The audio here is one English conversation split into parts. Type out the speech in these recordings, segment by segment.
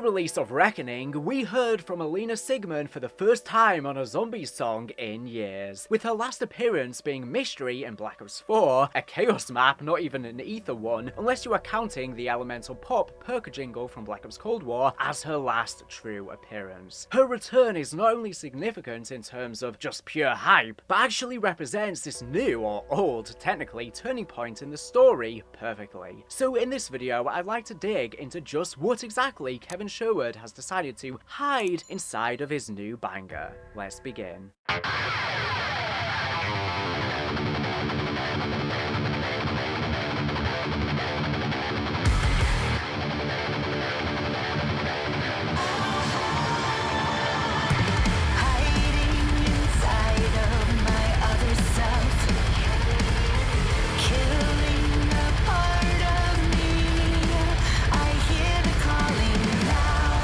release of Reckoning, we heard from Elena Siegman for the first time on a zombie song in years, with her last appearance being Mystery in Black Ops 4, a Chaos map, not even an Ether one, unless you are counting the Elemental Pop perk jingle from Black Ops Cold War as her last true appearance. Her return is not only significant in terms of just pure hype, but actually represents this new, or old, technically, turning point in the story perfectly. So in this video, I'd like to dig into just what exactly Kevin Sherwood has decided to hide inside of his new banger. Let's begin.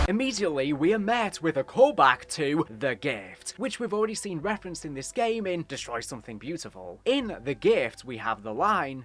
Immediately, we are met with a callback to The Gift, which we've already seen referenced in this game in Destroy Something Beautiful. In The Gift, we have the line,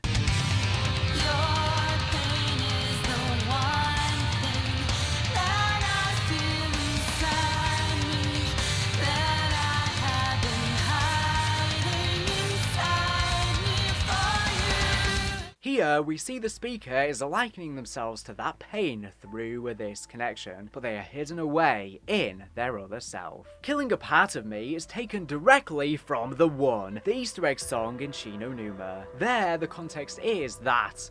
Here, we see the speaker is likening themselves to that pain through this connection, but they are hidden away in their other self. Killing a Part of Me is taken directly from The One, the Easter egg song in Shi no Numa. There, the context is that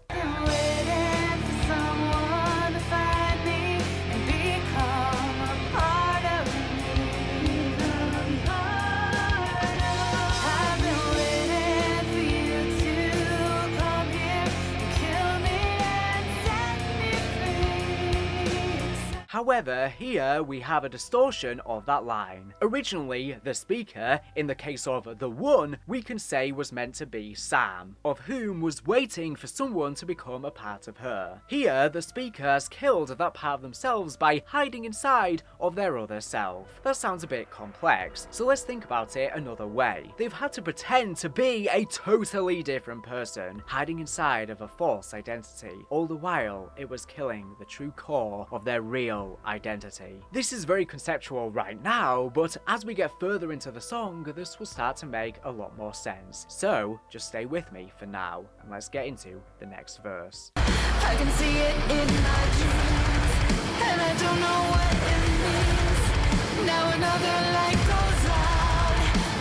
However, here we have a distortion of that line. Originally, the speaker, in the case of The One, we can say was meant to be Sam, of whom was waiting for someone to become a part of her. Here, the speaker has killed that part of themselves by hiding inside of their other self. That sounds a bit complex, so let's think about it another way. They've had to pretend to be a totally different person, hiding inside of a false identity. All the while, it was killing the true core of their real identity. This is very conceptual right now, but as we get further into the song, this will start to make a lot more sense. So just stay with me for now, and let's get into the next verse. I can see it in my dreams, and I don't know what it means. Now another light goes out.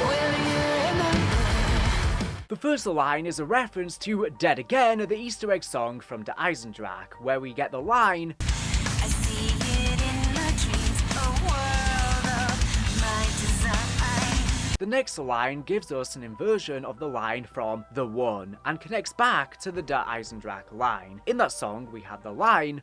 Will you remember? The first line is a reference to Dead Again, the Easter egg song from the Eisendrache, where we get the line, I see it in my dreams, a world of my design. The next line gives us an inversion of the line from The One and connects back to the Der Eisendrache line. In that song, we have the line,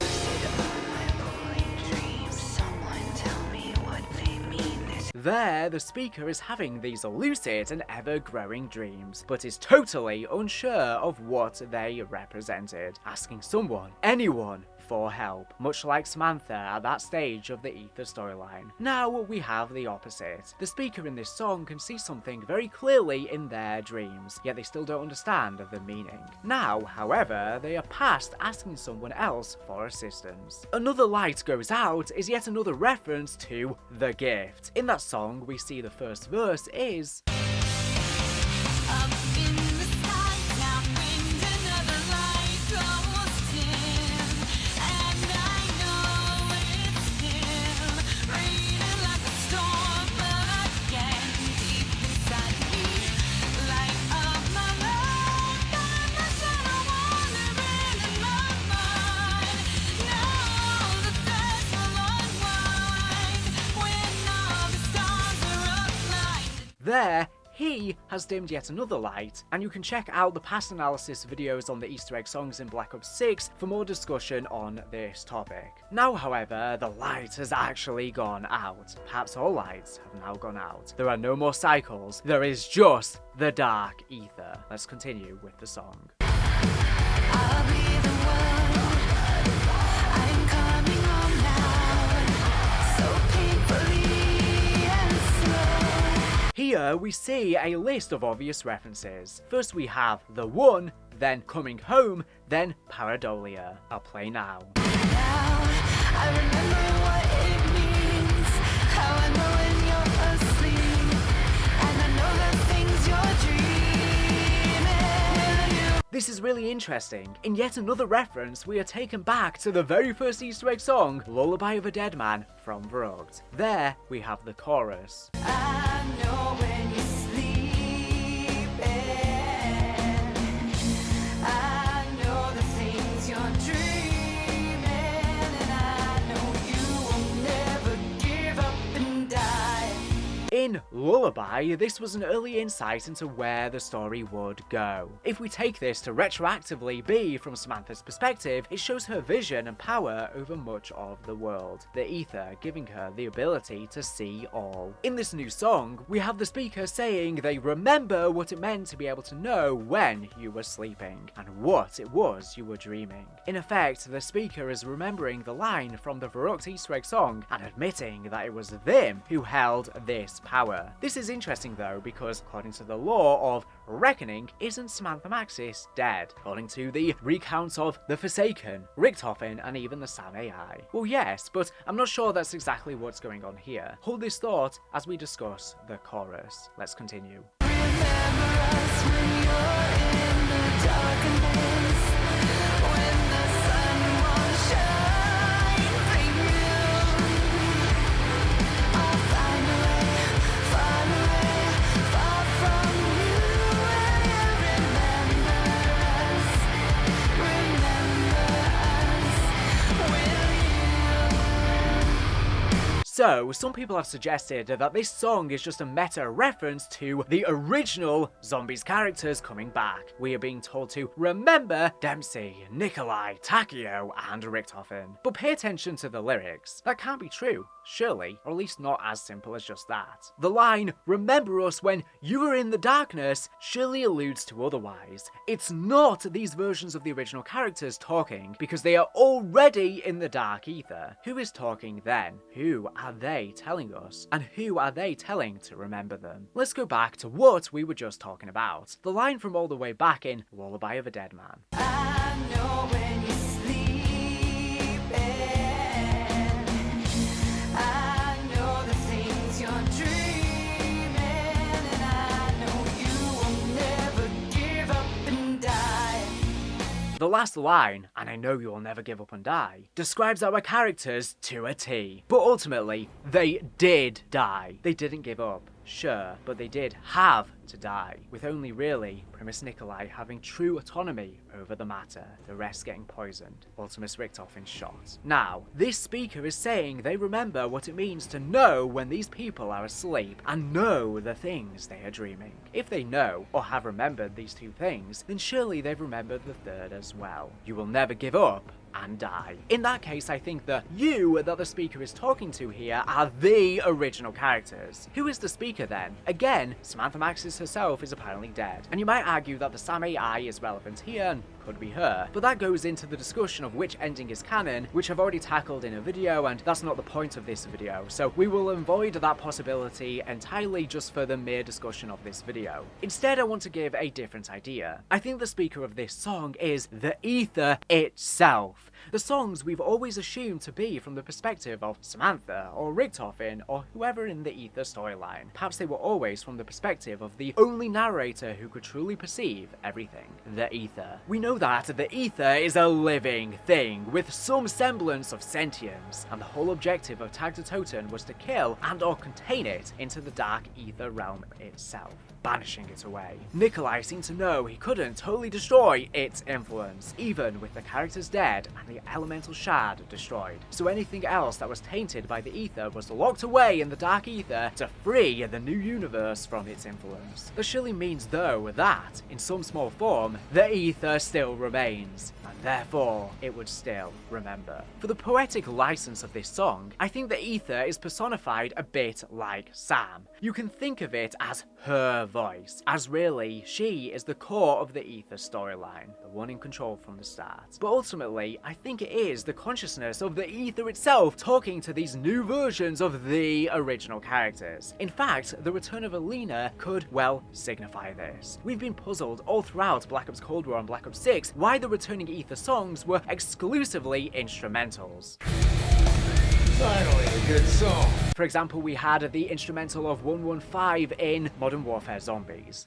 There, the speaker is having these lucid and ever-growing dreams, but is totally unsure of what they represented, asking someone, anyone, for help, much like Samantha at that stage of the Ether storyline. Now we have the opposite. The speaker in this song can see something very clearly in their dreams, yet they still don't understand the meaning. Now, however, they are past asking someone else for assistance. Another light goes out is yet another reference to The Gift. In that song, we see the first verse is, Up in the sky, downwind, another light goes dim, and I know it's him, raining like a storm again, deep inside me, light of my life, got my shadow wandering in my mind. Now the threads will unwind when all the stars are aligned. there, he has dimmed yet another light, and you can check out the past analysis videos on the Easter egg songs in Black Ops 6 for more discussion on this topic. Now, however, the light has actually gone out. Perhaps all lights have now gone out. There are no more cycles, there is just the dark ether. Let's continue with the song. I'll be the one. I'm coming home now, so painfully and slow. Here we see a list of obvious references. First we have The One, then Coming Home, then Pareidolia. I'll play now. Now I remember what This is really interesting. In yet another reference, we are taken back to the very first Easter egg song, Lullaby of a Dead Man, from Verrugt. There, we have the chorus. I know when you're sleeping. I know the things you're dreaming, and I know you will never give up and die. In Lullaby, this was an early insight into where the story would go. If we take this to retroactively be from Samantha's perspective, it shows her vision and power over much of the world, the ether giving her the ability to see all. In this new song, we have the speaker saying they remember what it meant to be able to know when you were sleeping, and what it was you were dreaming. In effect, the speaker is remembering the line from the Verrugt Easter egg song and admitting that it was them who held this power. This is interesting though, because according to the law of reckoning, isn't Samantha Maxis dead? According to the recounts of the Forsaken, Richtofen, and even the Sam AI. Well yes, but I'm not sure that's exactly what's going on here. Hold this thought as we discuss the chorus. Let's continue. Remember us when you're in the darkness, when the sun won't shine for you. I'll find a way far from you. And remember us, So, some people have suggested that this song is just a meta reference to the original Zombies characters coming back. We are being told to remember Dempsey, Nikolai, Takeo, and Richtofen. But pay attention to the lyrics. That can't be true, surely, or at least not as simple as just that. The line, "Remember us when you were in the darkness," surely alludes to otherwise. It's not these versions of the original characters talking, because they are already in the dark ether. Who is talking then? Who are they telling us? And who are they telling to remember them? Let's go back to what we were just talking about. The line from all the way back in Lullaby of a Dead Man. I know when you're sleeping. I know the things you're dreaming, and I know you will never give up and die. The last line, "and I know you'll never give up and die," describes our characters to a T. But ultimately, they did die. They didn't give up. Sure, but they did have to die, with only really Primus Nikolai having true autonomy over the matter, the rest getting poisoned, Ultimus Richtofen shot. Now, this speaker is saying they remember what it means to know when these people are asleep, and know the things they are dreaming. If they know, or have remembered these two things, then surely they've remembered the third as well. You will never give up and die. In that case, I think the you that the speaker is talking to here are the original characters. Who is the speaker then? Again, Samantha Maxis herself is apparently dead, and you might argue that the Sam AI is relevant here and could be her, but that goes into the discussion of which ending is canon, which I've already tackled in a video, and that's not the point of this video, so we will avoid that possibility entirely just for the mere discussion of this video. Instead, I want to give a different idea. I think the speaker of this song is the ether itself. The songs we've always assumed to be from the perspective of Samantha or Richtofen or whoever in the ether storyline. Perhaps they were always from the perspective of the only narrator who could truly perceive everything, the ether. We know that the ether is a living thing with some semblance of sentience, and the whole objective of Tag the Totem was to kill and or contain it into the dark ether realm itself, banishing it away. Nikolai seemed to know he couldn't totally destroy its influence, even with the characters dead and the elemental shard destroyed. So anything else that was tainted by the ether was locked away in the dark ether to free the new universe from its influence. That surely means though that, in some small form, the ether still remains, and therefore it would still remember. For the poetic license of this song, I think the ether is personified a bit like Sam. You can think of it as her voice, as really she is the core of the ether storyline, the one in control from the start. But ultimately, I think it is the consciousness of the ether itself talking to these new versions of the original characters. In fact, the return of Elena could, well, signify this. We've been puzzled all throughout Black Ops Cold War and Black Ops 6 why the returning ether songs were exclusively instrumentals. Finally, a good song. For example, we had the instrumental of 115 in Modern Warfare Zombies.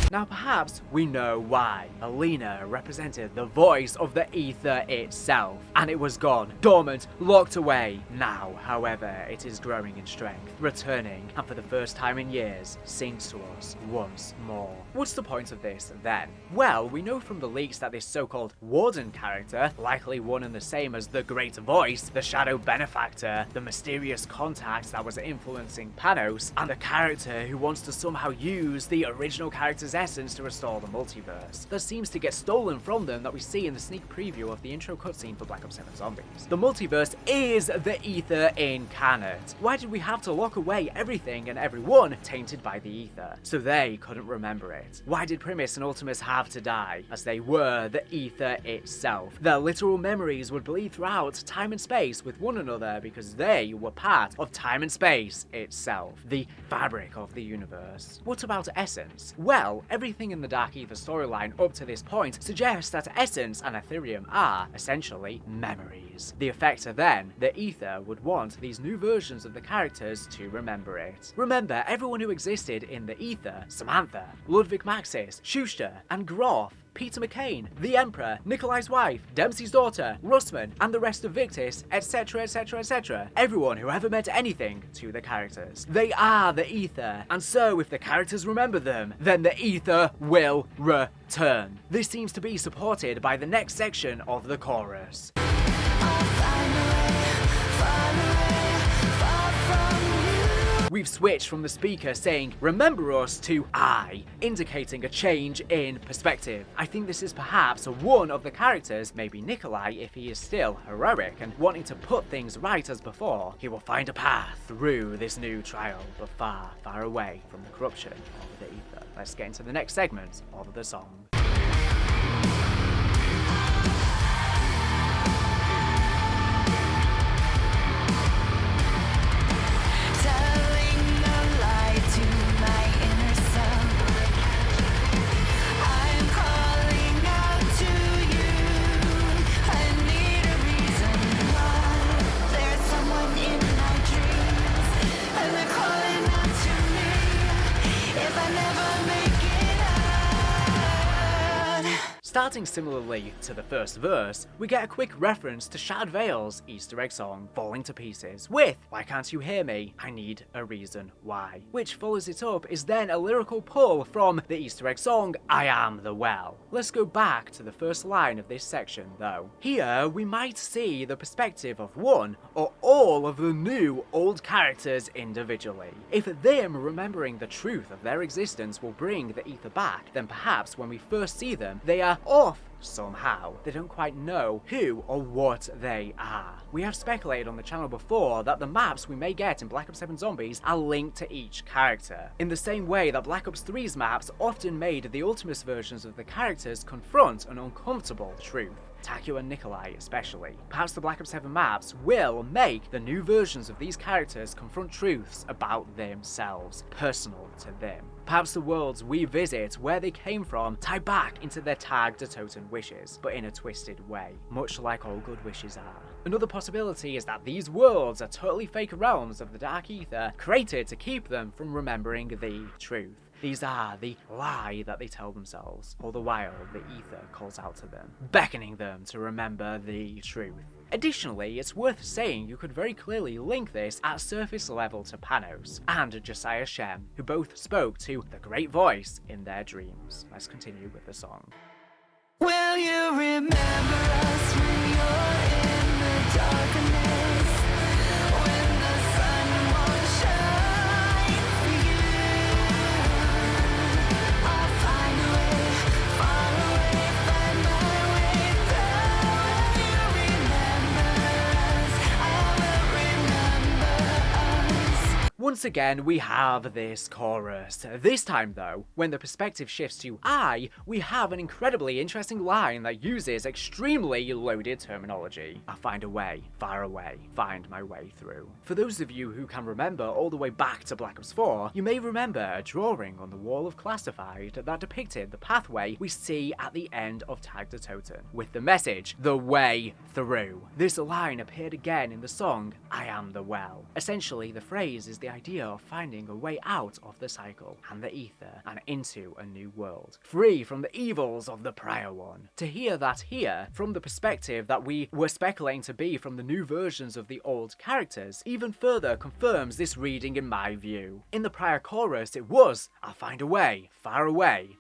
Now perhaps we know why. Elena represented the voice of the ether itself, and it was gone, dormant, locked away. Now, however, it is growing in strength, returning, and for the first time in years, sings to us once more. What's the point of this then? Well, we know from the leaks that this so-called Warden character, likely one and the same as the Great Voice, the Shadow Benefactor, the mysterious contact that was influencing Panos, and the character who wants to somehow use the original character's essence to restore the multiverse, that seems to get stolen from them that we see in the sneak preview of the intro cutscene for Black Ops 7 Zombies. The multiverse is the ether incarnate. Why did we have to lock away everything and everyone tainted by the ether, so they couldn't remember it? Why did Primus and Ultimus have to die, as they were the ether itself? Their literal memories would bleed throughout time and space with one another because they were part of time and space itself, the fabric of the universe. What about Essence? Well, everything in the Dark Ether storyline up to this point suggests that Essence and Ethereum are, essentially, memories. The effector then, the ether, would want these new versions of the characters to remember it. Remember everyone who existed in the ether: Samantha, Ludwig Maxis, Schuster, and Groff, Peter McCain, the Emperor, Nikolai's wife, Dempsey's daughter, Russman, and the rest of Victis, etc, etc, etc. Everyone who ever meant anything to the characters. They are the ether, and so if the characters remember them, then the ether will return. This seems to be supported by the next section of the chorus. We've switched from the speaker saying "remember us" to "I," indicating a change in perspective. I think this is perhaps one of the characters, maybe Nikolai if he is still heroic and wanting to put things right as before. He will find a path through this new trial, but far, far away from the corruption of the ether. Let's get into the next segment of the song. Starting similarly to the first verse, we get a quick reference to Shattered Veil's Easter egg song, Falling to Pieces, with "Why Can't You Hear Me? I Need a Reason Why," which follows it up is then a lyrical pull from the Easter egg song, I Am the Well. Let's go back to the first line of this section though. Here we might see the perspective of one or all of the new old characters individually. If them remembering the truth of their existence will bring the ether back, then perhaps when we first see them, they are off somehow. They don't quite know who or what they are. We have speculated on the channel before that the maps we may get in Black Ops 7 Zombies are linked to each character, in the same way that Black Ops 3's maps often made the Ultimus versions of the characters confront an uncomfortable truth. Takeo and Nikolai especially. Perhaps the Black Ops 7 maps will make the new versions of these characters confront truths about themselves, personal to them. Perhaps the worlds we visit, where they came from, tie back into their tagged totem wishes, but in a twisted way, much like all good wishes are. Another possibility is that these worlds are totally fake realms of the Dark Ether, created to keep them from remembering the truth. These are the lie that they tell themselves, all the while the ether calls out to them, beckoning them to remember the truth. Additionally, it's worth saying you could very clearly link this at surface level to Panos and Josiah Shem, who both spoke to the Great Voice in their dreams. Let's continue with the song. Will you remember us when you're in the darkness? When the sun won't shine for you, I'll find a way, far away, find my way down. Will you remember us? I will remember us. Once again, we have this chorus. This time though, when the perspective shifts to I, we have an incredibly interesting line that uses extremely loaded terminology. I'll find a way, far away, find my way through. For those of you who can remember all the way back to Black Ops 4, you may remember a drawing on the wall of Classified that depicted the pathway we see at the end of Tag the Totem, with the message, the way through. This line appeared again in the song, I Am the Well. Essentially, the phrase is the idea of finding a way out of the cycle and the ether and into a new world, free from the evils of the prior one. To hear that here, from the perspective that we were speculating to be from the new versions of the old characters, even further confirms this reading in my view. In the prior chorus it was, I'll find a way, far away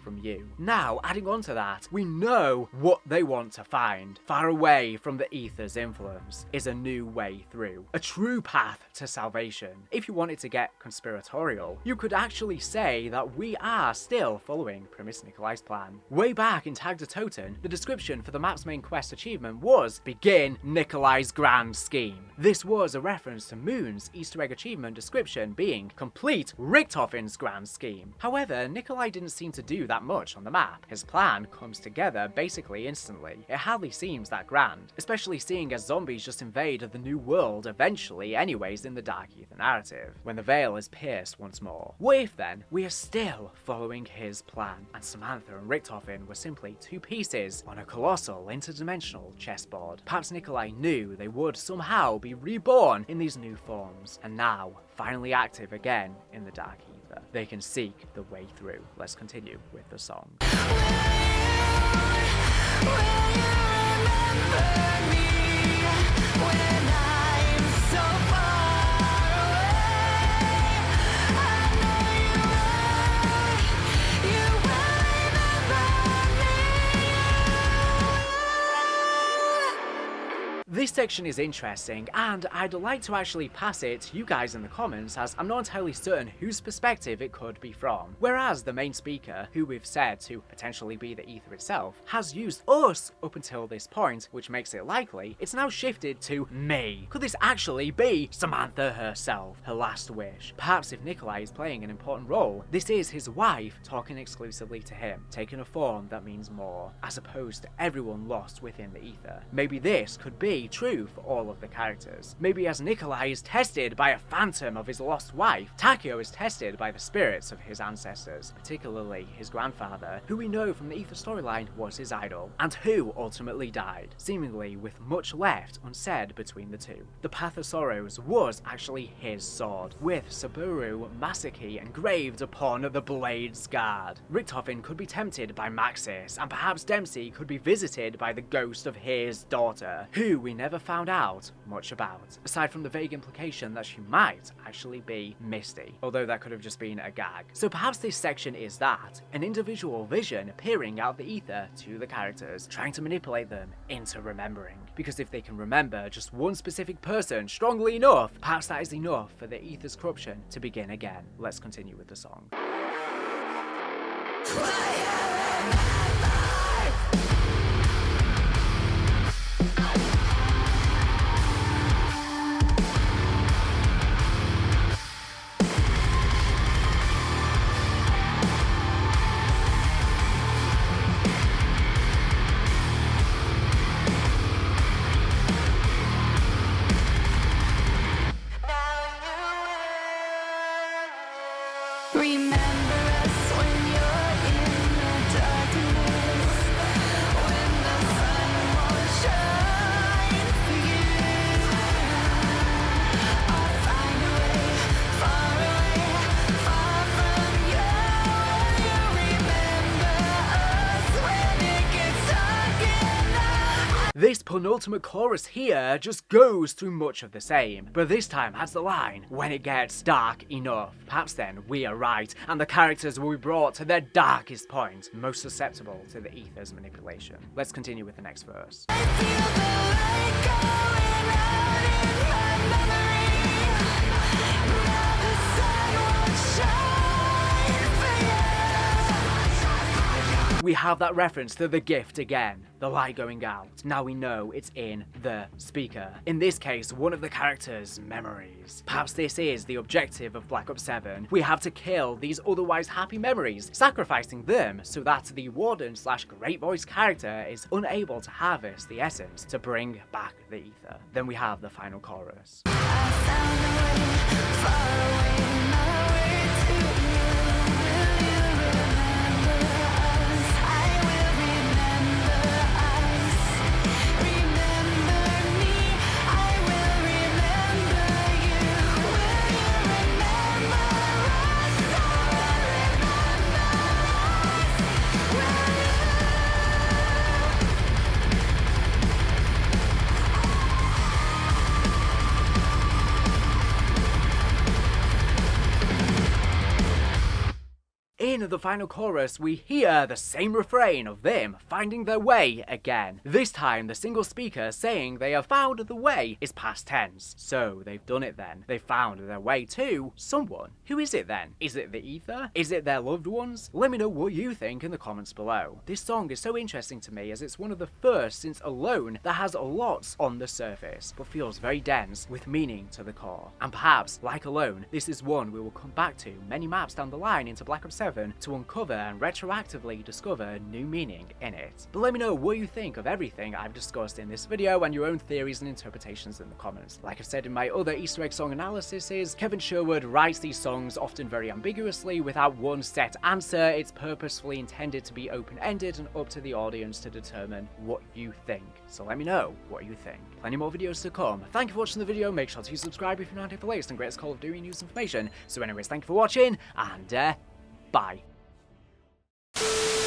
from you. Now, adding on to that, we know what they want to find. Far away from the ether's influence is a new way through, a true path to salvation. If you wanted to get conspiratorial, you could actually say that we are still following Primus Nikolai's plan. Way back in Tag de Toten, the description for the map's main quest achievement was Begin Nikolai's Grand Scheme. This was a reference to Moon's Easter egg achievement description being Complete Richtofen's Grand Scheme. However, Nikolai didn't seem to do that much on the map. His plan comes together basically instantly. It hardly seems that grand, especially seeing as zombies just invade the new world eventually anyways in the Dark Ether narrative, when the veil is pierced once more. What if then we are still following his plan, and Samantha and Richtofen were simply two pieces on a colossal interdimensional chessboard? Perhaps Nikolai knew they would somehow be reborn in these new forms, and now, finally active again in the Dark Ether, they can seek the way through. Let's continue with the song. This section is interesting, and I'd like to actually pass it to you guys in the comments, as I'm not entirely certain whose perspective it could be from. Whereas the main speaker, who we've said to potentially be the ether itself, has used us up until this point, which makes it likely it's now shifted to me. Could this actually be Samantha herself, her last wish? Perhaps if Nikolai is playing an important role, this is his wife talking exclusively to him, taking a form that means more, as opposed to everyone lost within the ether. Maybe this could be true for all of the characters. Maybe as Nikolai is tested by a phantom of his lost wife, Takeo is tested by the spirits of his ancestors, particularly his grandfather, who we know from the ether storyline was his idol, and who ultimately died, seemingly with much left unsaid between the two. The Path of Sorrows was actually his sword, with Saburo Masaki engraved upon the blade's guard. Richtofen could be tempted by Maxis, and perhaps Dempsey could be visited by the ghost of his daughter, who we never found out much about, aside from the vague implication that she might actually be Misty, although that could have just been a gag. So perhaps this section is that, an individual vision appearing out of the ether to the characters, trying to manipulate them into remembering. Because if they can remember just one specific person strongly enough, perhaps that is enough for the ether's corruption to begin again. Let's continue with the song. Remember us when you're in the darkness, when the sun won't shine for you. I'll find a way, far away, far from you. Will you remember us when it gets dark enough? This penultimate chorus here just goes through much of the same, but this time adds the line, when it gets dark enough. Perhaps then we are right, and the characters will be brought to their darkest point, most susceptible to the ether's manipulation. Let's continue with the next verse. I feel the light going out in my memory. Now the sun won't shine for you. We have that reference to the gift again, the light going out. Now we know it's in the speaker. In this case, one of the characters' memories. Perhaps this is the objective of Black Ops 7. We have to kill these otherwise happy memories, sacrificing them so that the warden/great voice character is unable to harvest the essence to bring back the ether. Then we have the final chorus. I found a way, far away, my way to you. Will you remember us? I will remember us. Remember me, I will remember you. Will you the final chorus, we hear the same refrain of them finding their way again. This time, the single speaker saying they have found the way is past tense. So, they've done it then. They found their way to someone. Who is it then? Is it the ether? Is it their loved ones? Let me know what you think in the comments below. This song is so interesting to me as it's one of the first since Alone that has lots on the surface, but feels very dense with meaning to the core. And perhaps, like Alone, this is one we will come back to many maps down the line into Black Ops 7 to uncover and retroactively discover new meaning in it. But let me know what you think of everything I've discussed in this video and your own theories and interpretations in the comments. Like I've said in my other Easter egg song analyses, Kevin Sherwood writes these songs often very ambiguously without one set answer. It's purposefully intended to be open-ended and up to the audience to determine what you think. So let me know what you think. Plenty more videos to come. Thank you for watching the video. Make sure to subscribe if you're not here for the latest and greatest Call of Duty news information. So anyways, thank you for watching, and bye.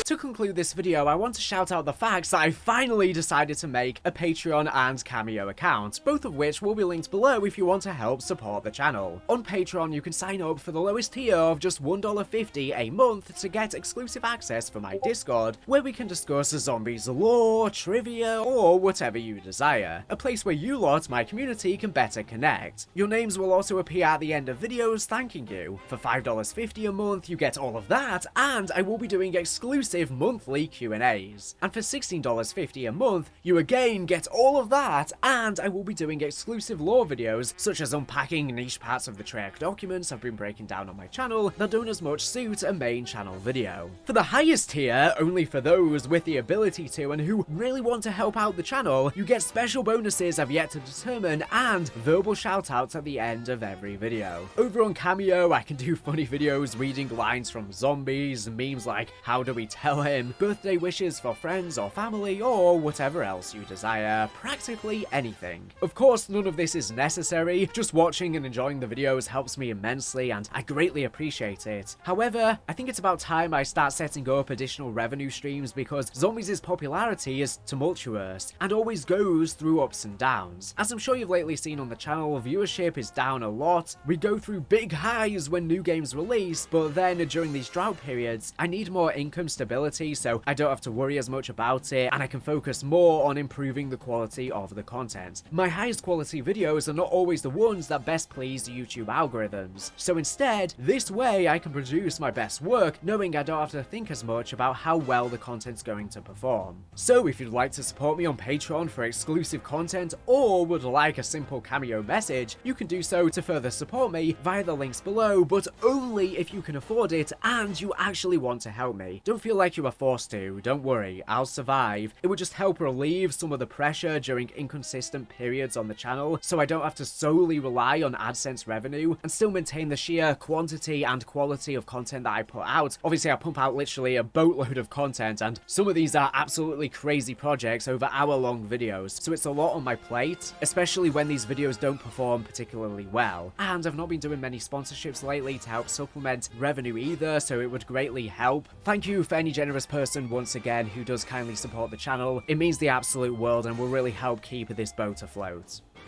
To conclude this video, I want to shout out the fact that I finally decided to make a Patreon and Cameo account, both of which will be linked below if you want to help support the channel. On Patreon, you can sign up for the lowest tier of just $1.50 a month to get exclusive access for my Discord, where we can discuss zombies lore, trivia, or whatever you desire. A place where you lot, my community, can better connect. Your names will also appear at the end of videos thanking you. For $5.50 a month, you get all of that, and I will be doing exclusive monthly Q&As. And for $16.50 a month, you again get all of that, and I will be doing exclusive lore videos, such as unpacking niche parts of the Treyarch documents I've been breaking down on my channel that don't as much suit a main channel video. For the highest tier, only for those with the ability to and who really want to help out the channel, you get special bonuses I've yet to determine and verbal shoutouts at the end of every video. Over on Cameo, I can do funny videos reading lines from zombies, memes like how do we tell him, birthday wishes for friends or family, or whatever else you desire, practically anything. Of course, none of this is necessary, just watching and enjoying the videos helps me immensely and I greatly appreciate it. However, I think it's about time I start setting up additional revenue streams because Zombies' popularity is tumultuous and always goes through ups and downs. As I'm sure you've lately seen on the channel, viewership is down a lot, we go through big highs when new games release, but then during these drought periods, I need more income stability so I don't have to worry as much about it and I can focus more on improving the quality of the content. My highest quality videos are not always the ones that best please YouTube algorithms, so instead, this way I can produce my best work knowing I don't have to think as much about how well the content's going to perform. So if you'd like to support me on Patreon for exclusive content or would like a simple Cameo message, you can do so to further support me via the links below, but only if you can afford it and you actually want to help me. Don't feel like you are forced to, don't worry, I'll survive. It would just help relieve some of the pressure during inconsistent periods on the channel, so I don't have to solely rely on AdSense revenue and still maintain the sheer quantity and quality of content that I put out. Obviously, I pump out literally a boatload of content, and some of these are absolutely crazy projects over hour-long videos, so it's a lot on my plate, especially when these videos don't perform particularly well. And I've not been doing many sponsorships lately to help supplement revenue either, so it would greatly help. Thank you for any generous person once again who does kindly support the channel. It means the absolute world and will really help keep this boat afloat.